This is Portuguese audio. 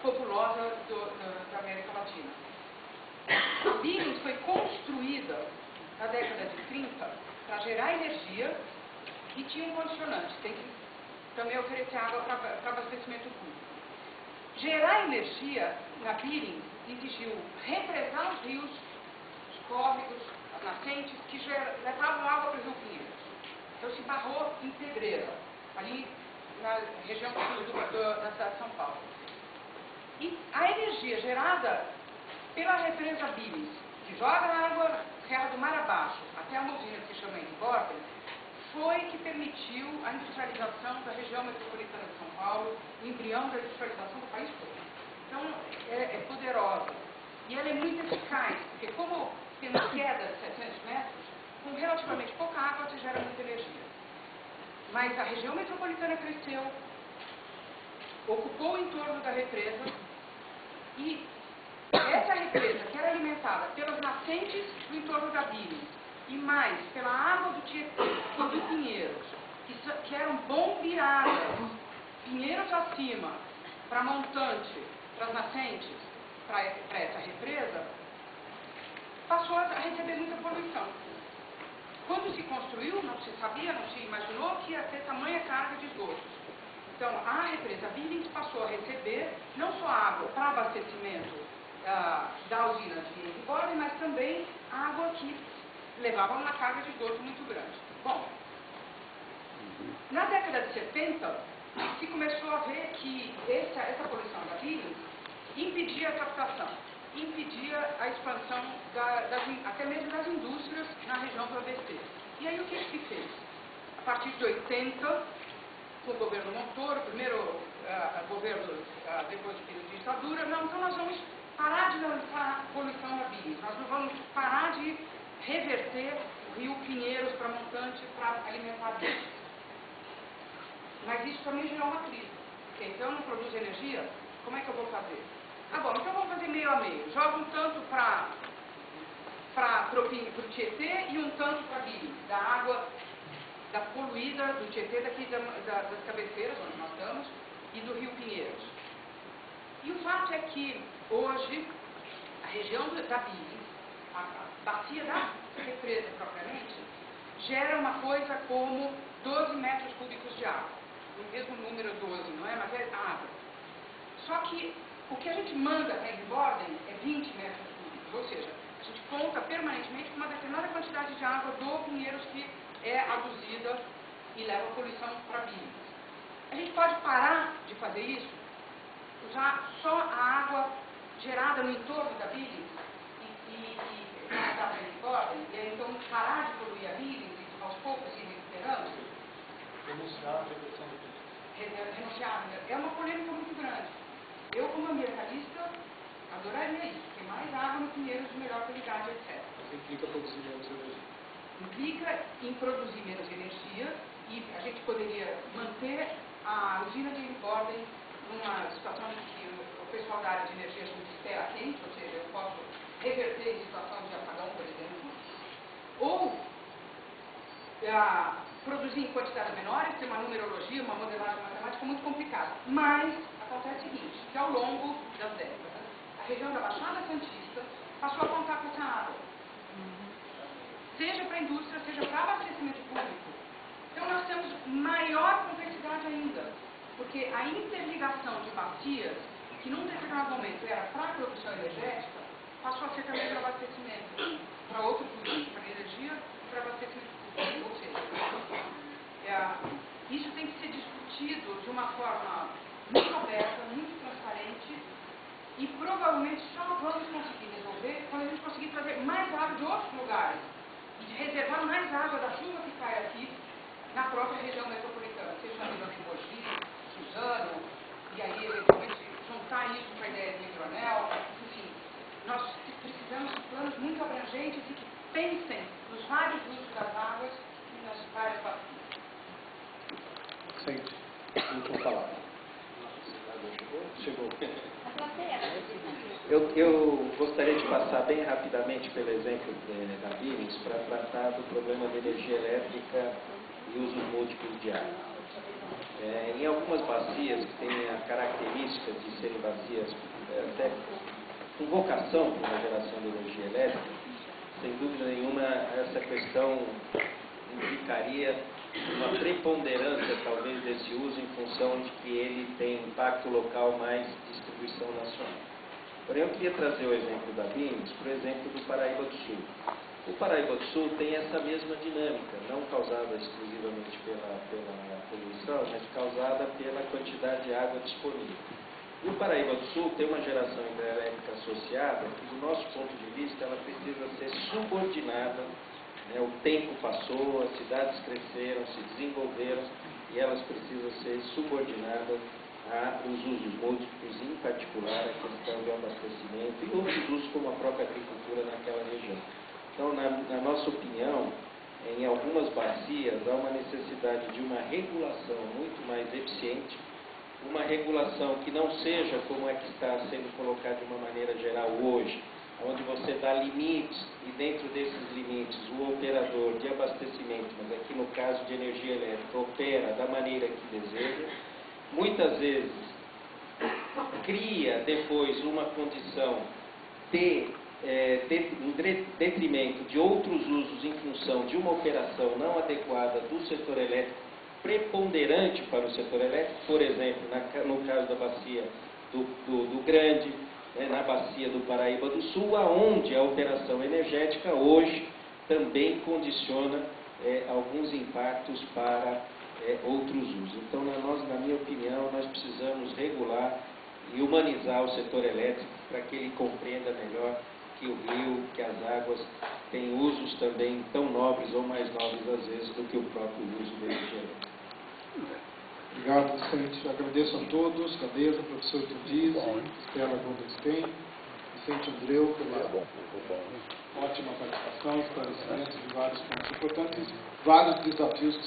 populosa da América Latina. A Billings foi construída na década de 30 para gerar energia e tinha um condicionante, tem que também oferecer água para abastecimento público. Gerar energia na Billings exigiu represar os rios, os córregos, as nascentes, que levavam água para o Rio Pinheiros. Então se barrou em Pedreira, ali na região da cidade de São Paulo. E a energia gerada pela represa Billings, que joga a água Serra do Mar abaixo, até uma usina que se chama Engordem, foi que permitiu a industrialização da região metropolitana de São Paulo, o embrião da industrialização do país todo. Então, é poderosa. E ela é muito eficaz, porque como temos queda de 700 metros, com relativamente pouca água se gera muita energia. Mas a região metropolitana cresceu, ocupou o entorno da represa, e essa represa, que era alimentada pelas nascentes do entorno da Billings, e mais pela água do Tietê e do Pinheiros, que eram bombeadas, Pinheiros acima, para montante, para as nascentes, para essa represa, passou a receber muita poluição. Quando se construiu, não se sabia, não se imaginou que ia ter tamanha carga de esgotos. Então, a represa Billings passou a receber não só água para abastecimento da usina de Engordem, mas também água que levava uma carga de esgoto muito grande. Bom, na década de 70, se começou a ver que essa poluição da Billings impedia a captação, impedia a expansão até mesmo das indústrias na região do ABC. E aí o que se fez? A partir de 80, com o governo Montoro, primeiro governo depois do período de ditadura, não, então nós vamos parar de lançar poluição na Billings, nós vamos parar de reverter o rio Pinheiros para montante para alimentar a Billings. Mas isso também gerou uma crise, porque então eu não produzo energia, como é que eu vou fazer? Ah, bom, então vamos fazer meio a meio, joga um tanto para o Tietê e um tanto para a Billings, da água da poluída do Tietê, daqui das cabeceiras, onde nós estamos, e do rio Pinheiros. E o fato é que hoje a região da Billings, a bacia da represa propriamente, gera uma coisa como 12 metros cúbicos de água. O mesmo número 12, não é? Mas é água. Só que o que a gente manda para Engordem é 20 metros cúbicos, ou seja, a gente conta permanentemente com uma determinada quantidade de água do Pinheiros que é aduzida e leva a poluição para Billings. A gente pode parar de fazer isso, usar só a água gerada no entorno da Billings e mandar para Engordem, e aí então parar de poluir a Billings e aos poucos ir recuperando? Renunciar à redução do Pinheiros. Renunciar. É uma polêmica muito grande. Eu, como ambientalista, adoraria isso, ter mais água no Pinheiros de melhor qualidade, etc. Isso implica produzir menos energia. Implica em produzir menos energia e a gente poderia manter a usina de Engordem numa situação em que o pessoal da área de energia chama de terra quente, ou seja, eu posso reverter em situação de apagão, por exemplo, ou produzir em quantidades menores, ter uma numerologia, uma modelagem matemática muito complicada. Mas acontece o seguinte, que ao longo das décadas, a região da Baixada Santista passou a contar com essa água. Seja para a indústria, seja para abastecimento público. Então nós temos maior complexidade ainda, porque a interligação de bacias, que num determinado momento era para a produção energética, passou a ser também para abastecimento, para outros usos, para energia e para abastecimento público. Ou seja, isso tem que ser discutido de uma forma muito aberta, muito transparente, e provavelmente só vamos conseguir resolver quando a gente conseguir trazer mais água de outros lugares e de reservar mais água da chuva que cai aqui na própria região metropolitana, seja na região de Mogi, Suzano, e aí eventualmente juntar isso com a ideia do hidroanel, enfim, nós precisamos de planos muito abrangentes e que pensem nos vários usos das águas e nas várias bacias. Sente. Última palavra. Chegou. Eu gostaria de passar bem rapidamente pelo exemplo da Billings para tratar do problema de energia elétrica e usos múltiplos de água. Em algumas bacias que têm a característica de serem bacias até com vocação para a geração de energia elétrica, sem dúvida nenhuma, essa questão indicaria uma preponderância, talvez, desse uso em função de que ele tem impacto local mais distribuição nacional. Porém, eu queria trazer o exemplo da BIMEX, por exemplo, do Paraíba do Sul. O Paraíba do Sul tem essa mesma dinâmica, não causada exclusivamente pela poluição, mas causada pela quantidade de água disponível. E o Paraíba do Sul tem uma geração hidrelétrica associada que, do nosso ponto de vista, ela precisa ser subordinada. O tempo passou, as cidades cresceram, se desenvolveram e elas precisam ser subordinadas aos usos múltiplos, em particular a questão do abastecimento e outros usos como a própria agricultura naquela região. Então, na nossa opinião, em algumas bacias há uma necessidade de uma regulação muito mais eficiente, uma regulação que não seja como é que está sendo colocada de uma maneira geral hoje, onde você dá limites e dentro desses limites o operador de abastecimento, mas aqui no caso de energia elétrica, opera da maneira que deseja, muitas vezes cria depois uma condição em detrimento de outros usos em função de uma operação não adequada do setor elétrico, preponderante para o setor elétrico, por exemplo, no caso da bacia do Grande, na bacia do Paraíba do Sul, aonde a operação energética hoje também condiciona alguns impactos para outros usos. Então, na minha opinião, nós precisamos regular e humanizar o setor elétrico para que ele compreenda melhor que o rio, que as águas têm usos também tão nobres ou mais nobres às vezes do que o próprio uso da energia elétrica. Obrigado, Vicente. Agradeço a todos, Cadeza, professor Tudise, Estela Goldenstein, Vicente Andreu, pela ótima participação, esclarecimento de vários pontos importantes, vários desafios que